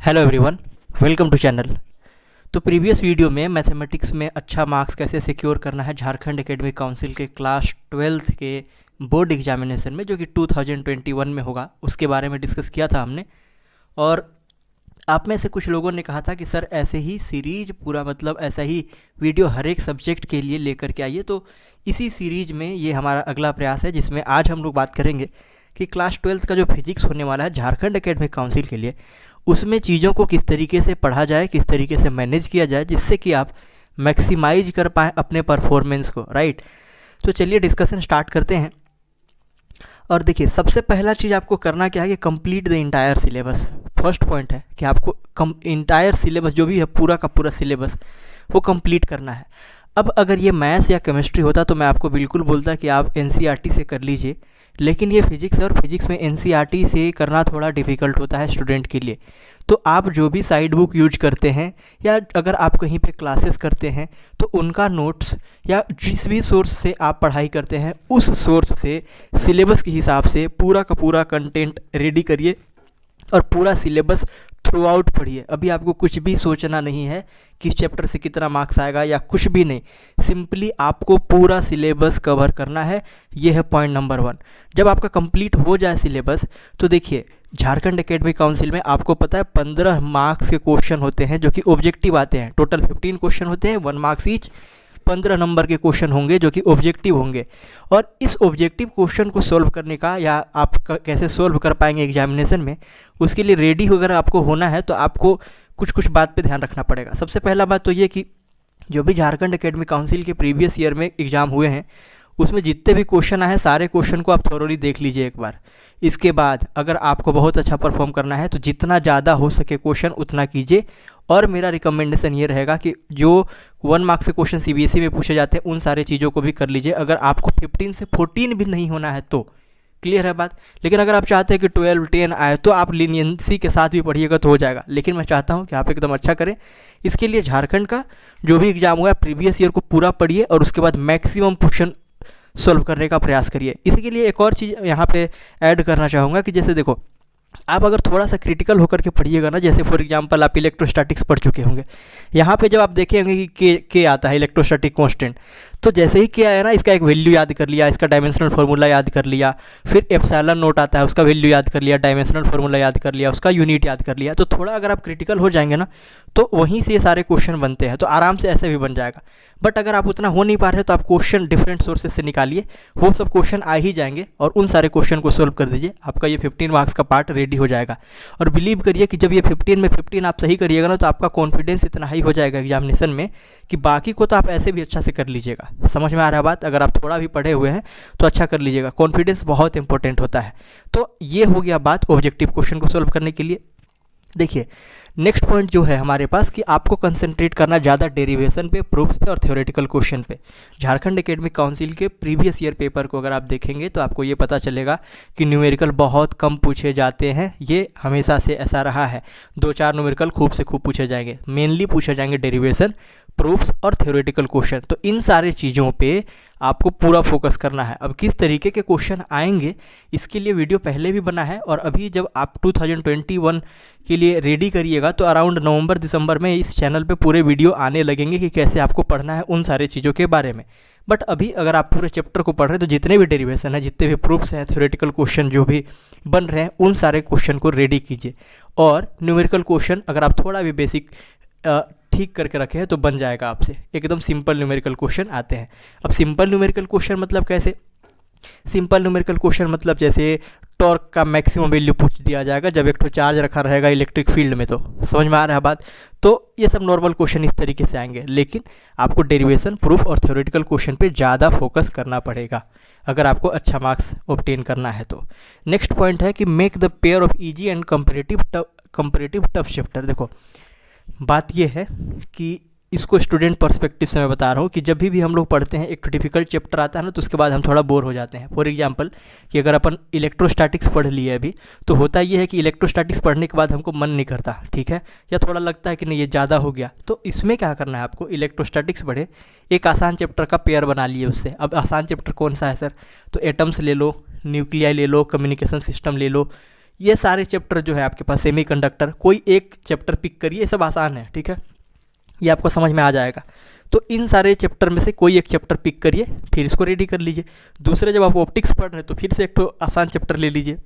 Hello everyone, welcome to channel. तो previous video में mathematics में अच्छा मार्क्स कैसे सिक्योर करना है झारखंड एकेडमिक काउंसिल के क्लास 12th के बोर्ड एग्जामिनेशन में, जो कि 2021 में होगा, उसके बारे में डिस्कस किया था हमने। और आप में से कुछ लोगों ने कहा था कि सर ऐसे ही सीरीज पूरा, मतलब ऐसा ही वीडियो हर एक सब्जेक्ट के लिए लेकर के आइए। तो इसी सीरीज में ये हमारा अगला प्रयास है, जिसमें आज हम लोग बात करेंगे कि क्लास 12th का जो फिजिक्स होने वाला है झारखंड एकेडमिक काउंसिल के लिए, उसमें चीज़ों को किस तरीके से पढ़ा जाए, किस तरीके से मैनेज किया जाए, जिससे कि आप मैक्सिमाइज कर पाएँ अपने परफॉर्मेंस को, राइट। तो चलिए डिस्कशन स्टार्ट करते हैं। और देखिए, सबसे पहला चीज़ आपको करना क्या है कि complete the entire syllabus. First point है कि आपको इंटायर सिलेबस जो भी है, पूरा का पूरा सिलेबस वो कंप्लीट करना है। अब अगर ये मैथ्स या केमिस्ट्री होता तो मैं आपको बिल्कुल बोलता कि आप एनसीईआरटी से कर लीजिए, लेकिन ये फिजिक्स है और फिजिक्स में एनसीईआरटी से करना थोड़ा डिफ़िकल्ट होता है स्टूडेंट के लिए। तो आप जो भी साइड बुक यूज करते हैं या अगर आप कहीं पे क्लासेस करते हैं तो उनका नोट्स या जिस भी सोर्स से आप पढ़ाई करते हैं उस सोर्स से सिलेबस के हिसाब से पूरा का पूरा कंटेंट रेडी करिए और पूरा सिलेबस थ्रू आउट पढ़िए। अभी आपको कुछ भी सोचना नहीं है किस चैप्टर से कितना मार्क्स आएगा या कुछ भी नहीं, सिंपली आपको पूरा सिलेबस कवर करना है। ये है पॉइंट नंबर 1। जब आपका कंप्लीट हो जाए सिलेबस तो देखिए, झारखंड एकेडमिक काउंसिल में आपको पता है 15 मार्क्स के क्वेश्चन होते हैं जो कि ऑब्जेक्टिव आते हैं। टोटल 15 क्वेश्चन होते हैं, 1 मार्क्स ईच। 15 नंबर के क्वेश्चन होंगे जो कि ऑब्जेक्टिव होंगे। और इस ऑब्जेक्टिव क्वेश्चन को सॉल्व करने का, या आप कैसे सॉल्व कर पाएंगे एग्जामिनेशन में, उसके लिए रेडी अगर आपको होना है तो आपको कुछ बात पे ध्यान रखना पड़ेगा। सबसे पहला बात तो ये कि जो भी झारखंड एकेडमिक काउंसिल के प्रीवियस ईयर में एग्ज़ाम हुए हैं उसमें जितने भी क्वेश्चन आए हैं सारे क्वेश्चन को आप थोरोली देख लीजिए एक बार। इसके बाद अगर आपको बहुत अच्छा परफॉर्म करना है तो जितना ज़्यादा हो सके क्वेश्चन उतना कीजिए। और मेरा रिकमेंडेशन ये रहेगा कि जो 1 मार्क्स के क्वेश्चन सीबीएसई में पूछे जाते हैं उन सारे चीज़ों को भी कर लीजिए। अगर आपको 15 से 14 भी नहीं होना है तो क्लियर है बात। लेकिन अगर आप चाहते हैं कि 12, 10 आए तो आप लीनियंसी के साथ भी पढ़िएगा तो हो जाएगा। लेकिन मैं चाहता हूं कि आप एकदम अच्छा करें। इसके लिए झारखंड का जो भी एग्जाम हुआ है प्रीवियस ईयर को पूरा पढ़िए और उसके बाद मैक्सिमम क्वेश्चन सॉल्व करने का प्रयास करिए। इसी के लिए एक और चीज़ यहाँ पे ऐड करना चाहूँगा कि जैसे देखो, आप अगर थोड़ा सा क्रिटिकल होकर के पढ़िएगा ना, जैसे फॉर एग्जांपल आप इलेक्ट्रोस्टैटिक्स पढ़ चुके होंगे, यहाँ पे जब आप देखेंगे कि के आता है इलेक्ट्रोस्टैटिक कांस्टेंट, तो जैसे ही के आया ना, इसका एक वैल्यू याद कर लिया, इसका डायमेंशनल फार्मूला याद कर लिया, फिर एप्सिलॉन नोट आता है उसका वैल्यू याद कर लिया, डायमेंशनल फार्मूला याद कर लिया, उसका यूनिट याद कर लिया, तो थोड़ा अगर आप क्रिटिकल हो जाएंगे ना तो वहीं से ये सारे क्वेश्चन बनते हैं, तो आराम से ऐसे भी बन जाएगा। बट अगर आप उतना हो नहीं पा रहे तो आप क्वेश्चन डिफरेंट सोर्सेज से निकालिए, वो सब क्वेश्चन आ ही जाएंगे और उन सारे क्वेश्चन को सोल्व कर दीजिए। आपका ये 15 मार्क्स का पार्ट रेडी हो जाएगा। और बिलीव करिए कि जब ये 15 में 15 आप सही करिएगा ना तो आपका कॉन्फिडेंस इतना हाई हो जाएगा एग्जामिनेशन में कि बाकी को तो आप ऐसे भी अच्छा से कर लीजिएगा। समझ में आ रहा है बात? अगर आप थोड़ा भी पढ़े हुए हैं तो अच्छा कर लीजिएगा। कॉन्फिडेंस बहुत इंपॉर्टेंट होता है। तो ये हो गया बात ऑब्जेक्टिव क्वेश्चन को सोल्व करने के लिए। देखिए, नेक्स्ट पॉइंट जो है हमारे पास कि आपको कंसंट्रेट करना ज़्यादा डेरिवेशन पे, प्रूफ्स पे और थ्योरेटिकल क्वेश्चन पे। झारखंड एकेडमिक काउंसिल के प्रीवियस ईयर पेपर को अगर आप देखेंगे तो आपको ये पता चलेगा कि न्यूमेरिकल बहुत कम पूछे जाते हैं। ये हमेशा से ऐसा रहा है। 2-4 न्यूमेरिकल खूब से खूब पूछे जाएंगे, मेनली पूछे जाएंगे डेरिवेशन, प्रूफ्स और थ्योरेटिकल क्वेश्चन। तो इन सारे चीज़ों पे आपको पूरा फोकस करना है। अब किस तरीके के क्वेश्चन आएंगे इसके लिए वीडियो पहले भी बना है, और अभी जब आप 2021 के लिए रेडी करिएगा तो अराउंड नवंबर दिसंबर में इस चैनल पे पूरे वीडियो आने लगेंगे कि कैसे आपको पढ़ना है उन सारे चीज़ों के बारे में। बट अभी अगर आप पूरे चैप्टर को पढ़ रहे हैं तो जितने भी डेरिवेशन है, जितने भी प्रूफ्स हैं, थ्योरेटिकल क्वेश्चन जो भी बन रहे हैं, उन सारे क्वेश्चन को रेडी कीजिए। और न्यूमेरिकल क्वेश्चन अगर आप थोड़ा भी बेसिक ठीक करके रखे हैं तो बन जाएगा आपसे। एकदम सिंपल न्यूमेरिकल क्वेश्चन आते हैं। अब सिंपल न्यूमेरिकल क्वेश्चन मतलब कैसे? सिंपल न्यूमेरिकल क्वेश्चन मतलब जैसे टॉर्क का मैक्सिमम वैल्यू पूछ दिया जाएगा जब एक तो चार्ज रखा रहेगा इलेक्ट्रिक फील्ड में। तो समझ में आ रहा है बात? तो ये सब नॉर्मल क्वेश्चन इस तरीके से आएंगे, लेकिन आपको डेरिवेशन, प्रूफ और थ्योरेटिकल क्वेश्चन पे ज़्यादा फोकस करना पड़ेगा अगर आपको अच्छा मार्क्स ऑब्टेन करना है तो। नेक्स्ट पॉइंट है कि make the pair of easy and comparative tough chapter. देखो, बात यह है कि इसको स्टूडेंट पर्सपेक्टिव से मैं बता रहा हूँ कि जब भी हम लोग पढ़ते हैं एक तो डिफिकल्ट चैप्टर आता है ना, तो उसके बाद हम थोड़ा बोर हो जाते हैं। फॉर एग्जांपल कि अगर अपन इलेक्ट्रोस्टैटिक्स पढ़ लिए अभी, तो होता ये है कि इलेक्ट्रोस्टैटिक्स पढ़ने के बाद हमको मन नहीं करता, ठीक है, या थोड़ा लगता है कि नहीं ये ज़्यादा हो गया। तो इसमें क्या करना है आपको, इलेक्ट्रोस्टैटिक्स पढ़े, एक आसान चैप्टर का पेयर बना लिए उससे। अब आसान चैप्टर कौन सा है सर? तो एटम्स ले लो, न्यूक्लियाई ले लो, कम्युनिकेशन सिस्टम ले लो, ये सारे चैप्टर जो है आपके पास, सेमीकंडक्टर, कोई एक चैप्टर पिक करिए, सब आसान है, ठीक है, ये आपको समझ में आ जाएगा। तो इन सारे चैप्टर में से कोई एक चैप्टर पिक करिए, फिर इसको रेडी कर लीजिए। दूसरे जब आप ऑप्टिक्स पढ़ रहे हैं तो फिर से एक ठो आसान चैप्टर ले लीजिए।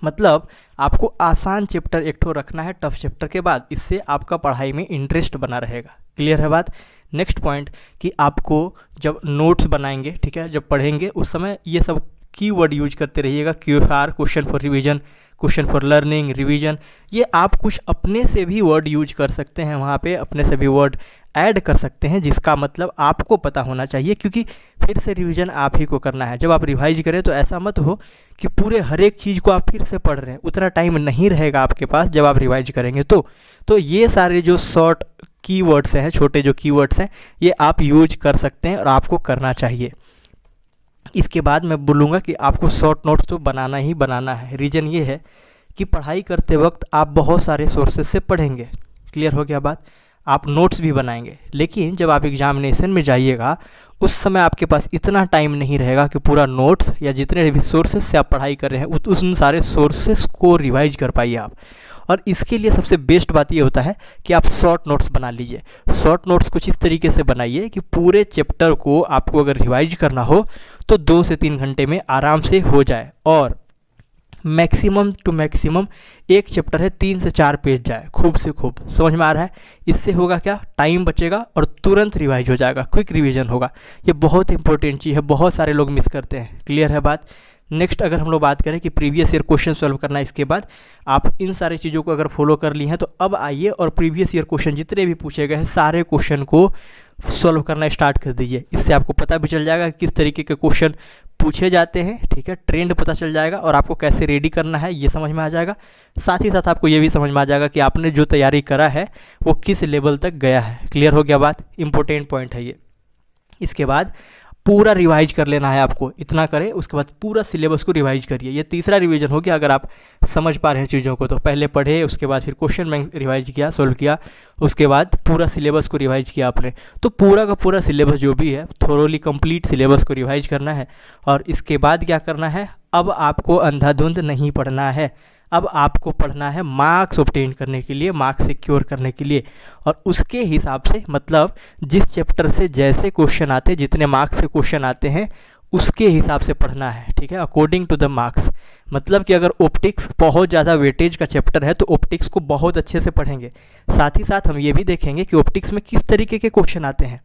मतलब आपको आसान चैप्टर एक ठो रखना है टफ चैप्टर के बाद, इससे आपका पढ़ाई में इंटरेस्ट बना रहेगा। क्लियर है बात। नेक्स्ट पॉइंट कि आपको जब नोट्स बनाएंगे, ठीक है, जब पढ़ेंगे उस समय ये सब कीवर्ड यूज करते रहिएगा। QFR, question for revision, question for learning, revision, ये आप कुछ अपने से भी वर्ड यूज कर सकते हैं, वहाँ पे अपने से भी वर्ड ऐड कर सकते हैं, जिसका मतलब आपको पता होना चाहिए, क्योंकि फिर से रिवीजन आप ही को करना है। जब आप रिवाइज करें तो ऐसा मत हो कि पूरे हर एक चीज़ को आप फिर से पढ़ रहे हैं, उतना टाइम नहीं रहेगा आपके पास जब आप रिवाइज करेंगे। तो ये सारे जो शॉर्ट कीवर्ड्स हैं, छोटे जो कीवर्ड्स हैं, ये आप यूज कर सकते हैं और आपको करना चाहिए। इसके बाद मैं बोलूँगा कि आपको शॉर्ट नोट्स तो बनाना ही बनाना है। रीज़न ये है कि पढ़ाई करते वक्त आप बहुत सारे सोर्सेज से पढ़ेंगे। क्लियर हो गया बात। आप नोट्स भी बनाएंगे, लेकिन जब आप एग्जामिनेशन में जाइएगा उस समय आपके पास इतना टाइम नहीं रहेगा कि पूरा नोट्स या जितने भी सोर्सेज से आप पढ़ाई कर रहे हैं उन सारे सोर्सेज को रिवाइज कर पाइए आप। और इसके लिए सबसे बेस्ट बात ये होता है कि आप शॉर्ट नोट्स बना लीजिए। शॉर्ट नोट्स कुछ इस तरीके से बनाइए कि पूरे चैप्टर को आपको अगर रिवाइज करना हो तो 2 से 3 घंटे में आराम से हो जाए, और मैक्सिमम टू मैक्सिमम एक चैप्टर है 3 से 4 पेज जाए, खूब से खूब। समझ में आ रहा है। इससे होगा क्या, टाइम बचेगा और तुरंत रिवाइज हो जाएगा, क्विक रिवीजन होगा। ये बहुत इंपॉर्टेंट चीज़ है, बहुत सारे लोग मिस करते हैं। क्लियर है बात। नेक्स्ट अगर हम लोग बात करें कि प्रीवियस ईयर क्वेश्चन सॉल्व करना है, इसके बाद आप इन सारी चीज़ों को अगर फॉलो कर ली हैं तो अब आइए और प्रीवियस ईयर क्वेश्चन जितने भी पूछे गए हैं सारे क्वेश्चन को सॉल्व करना स्टार्ट कर दीजिए। इससे आपको पता भी चल जाएगा कि किस तरीके के क्वेश्चन पूछे जाते हैं, ठीक है, ट्रेंड पता चल जाएगा और आपको कैसे रेडी करना है ये समझ में आ जाएगा। साथ ही साथ आपको ये भी समझ में आ जाएगा कि आपने जो तैयारी करा है वो किस लेवल तक गया है। क्लियर हो गया बात। इंपॉर्टेंट पॉइंट है ये। इसके बाद पूरा रिवाइज कर लेना है आपको, इतना करें उसके बाद पूरा सिलेबस को रिवाइज करिए। ये तीसरा रिवीजन हो गया। अगर आप समझ पा रहे हैं चीज़ों को तो पहले पढ़े, उसके बाद फिर क्वेश्चन बैंक रिवाइज किया, सोल्व किया, उसके बाद पूरा सिलेबस को रिवाइज किया आपने। तो पूरा का पूरा सिलेबस जो भी है थोरोली कंप्लीट सिलेबस को रिवाइज करना है। और इसके बाद क्या करना है, अब आपको अंधाधुंध नहीं पढ़ना है, अब आपको पढ़ना है मार्क्स ऑब्टेन करने के लिए, मार्क्स सिक्योर करने के लिए। और उसके हिसाब से, मतलब जिस चैप्टर से जैसे क्वेश्चन आते हैं, जितने मार्क्स से क्वेश्चन आते हैं उसके हिसाब से पढ़ना है, ठीक है, अकॉर्डिंग टू द मार्क्स। मतलब कि अगर ऑप्टिक्स बहुत ज़्यादा वेटेज का चैप्टर है तो ऑप्टिक्स को बहुत अच्छे से पढ़ेंगे। साथ ही साथ हम ये भी देखेंगे कि ऑप्टिक्स में किस तरीके के क्वेश्चन आते हैं।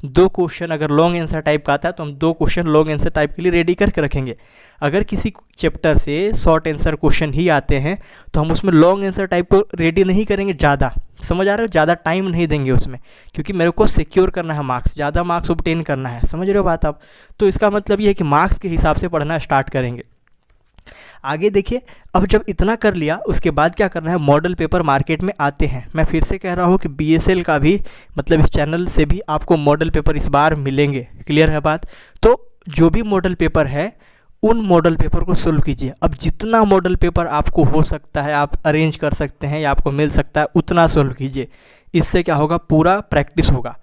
2 क्वेश्चन अगर लॉन्ग आंसर टाइप का आता है तो हम 2 क्वेश्चन लॉन्ग आंसर टाइप के लिए रेडी करके रखेंगे। अगर किसी चैप्टर से शॉर्ट आंसर क्वेश्चन ही आते हैं तो हम उसमें लॉन्ग आंसर टाइप को रेडी नहीं करेंगे ज़्यादा। समझ आ रहे हो, ज़्यादा टाइम नहीं देंगे उसमें, क्योंकि मेरे को सिक्योर करना है मार्क्स, ज़्यादा मार्क्स ऑब्टेन करना है। समझ रहे हो बात आप। तो इसका मतलब ये है कि मार्क्स के हिसाब से पढ़ना स्टार्ट करेंगे। आगे देखिए, अब जब इतना कर लिया उसके बाद क्या करना है, मॉडल पेपर मार्केट में आते हैं। मैं फिर से कह रहा हूँ कि BSL का भी, मतलब इस चैनल से भी आपको मॉडल पेपर इस बार मिलेंगे। क्लियर है बात। तो जो भी मॉडल पेपर है उन मॉडल पेपर को सोल्व कीजिए। अब जितना मॉडल पेपर आपको हो सकता है, आप अरेंज कर सकते हैं या आपको मिल सकता है, उतना सोल्व कीजिए। इससे क्या होगा, पूरा प्रैक्टिस होगा।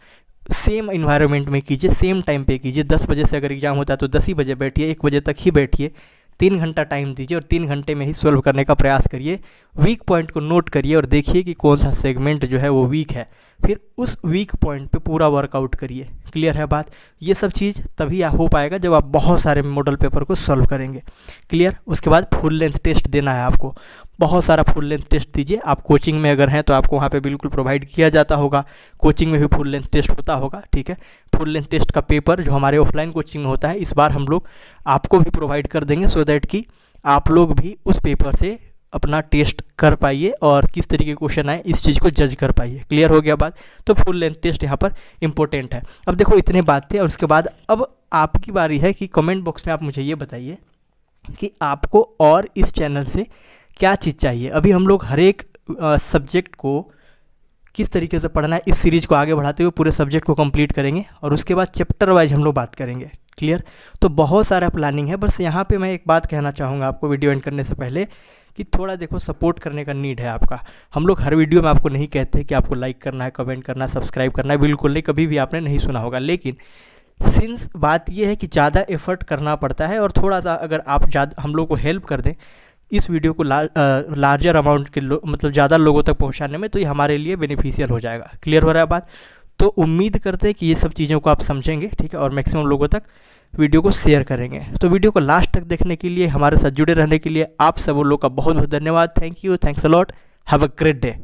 सेम इन्वायरमेंट में कीजिए, सेम टाइम पे कीजिए। 10 बजे से अगर एग्ज़ाम होता है तो 10 ही बजे बैठिए, 1 बजे तक ही बैठिए। 3 घंटा टाइम दीजिए और 3 घंटे में ही सॉल्व करने का प्रयास करिए। वीक पॉइंट को नोट करिए और देखिए कि कौन सा सेगमेंट जो है वो वीक है, फिर उस वीक पॉइंट पे पूरा वर्कआउट करिए। क्लियर है बात। ये सब चीज़ तभी हो पाएगा जब आप बहुत सारे मॉडल पेपर को सॉल्व करेंगे। क्लियर। उसके बाद फुल लेंथ टेस्ट देना है आपको, बहुत सारा फुल लेंथ टेस्ट दीजिए। आप कोचिंग में अगर हैं तो आपको वहाँ पे बिल्कुल प्रोवाइड किया जाता होगा, कोचिंग में भी फुल लेंथ टेस्ट होता होगा, ठीक है। फुल लेंथ टेस्ट का पेपर जो हमारे ऑफलाइन कोचिंग में होता है, इस बार हम लोग आपको भी प्रोवाइड कर देंगे, सो दैट कि आप लोग भी उस पेपर से अपना टेस्ट कर पाइए और किस तरीके के क्वेश्चन आए इस चीज़ को जज कर पाइए। क्लियर हो गया बात। तो फुल लेंथ टेस्ट यहाँ पर इंपॉर्टेंट है। अब देखो इतने बात थे, और उसके बाद अब आपकी बारी है कि कमेंट बॉक्स में आप मुझे ये बताइए कि आपको और इस चैनल से क्या चीज़ चाहिए। अभी हम लोग हर एक सब्जेक्ट को किस तरीके से पढ़ना है, इस सीरीज़ को आगे बढ़ाते हुए पूरे सब्जेक्ट को कंप्लीट करेंगे और उसके बाद चैप्टर वाइज हम लोग बात करेंगे। क्लियर। तो बहुत सारा प्लानिंग है। बस यहाँ पे मैं एक बात कहना चाहूँगा आपको वीडियो एंड करने से पहले कि थोड़ा देखो सपोर्ट करने का नीड है आपका। हम लोग हर वीडियो में आपको नहीं कहते कि आपको लाइक करना है, कमेंट करना है, सब्सक्राइब करना है, बिल्कुल नहीं, कभी भी आपने नहीं सुना होगा। लेकिन सिंस बात ये है कि ज़्यादा एफर्ट करना पड़ता है और थोड़ा सा अगर आप ज़्यादा हम लोग को हेल्प कर दें, इस वीडियो को लार्जर अमाउंट के मतलब ज़्यादा लोगों तक पहुँचाने में, तो ये हमारे लिए बेनिफिशियल हो जाएगा। क्लियर हो रहा है बात? तो उम्मीद करते हैं कि ये सब चीज़ों को आप समझेंगे, ठीक है, और मैक्सिमम लोगों तक वीडियो को शेयर करेंगे। तो वीडियो को लास्ट तक देखने के लिए, हमारे साथ जुड़े रहने के लिए आप सब लोगों का बहुत बहुत धन्यवाद। Thank you, thanks a lot, have a great day.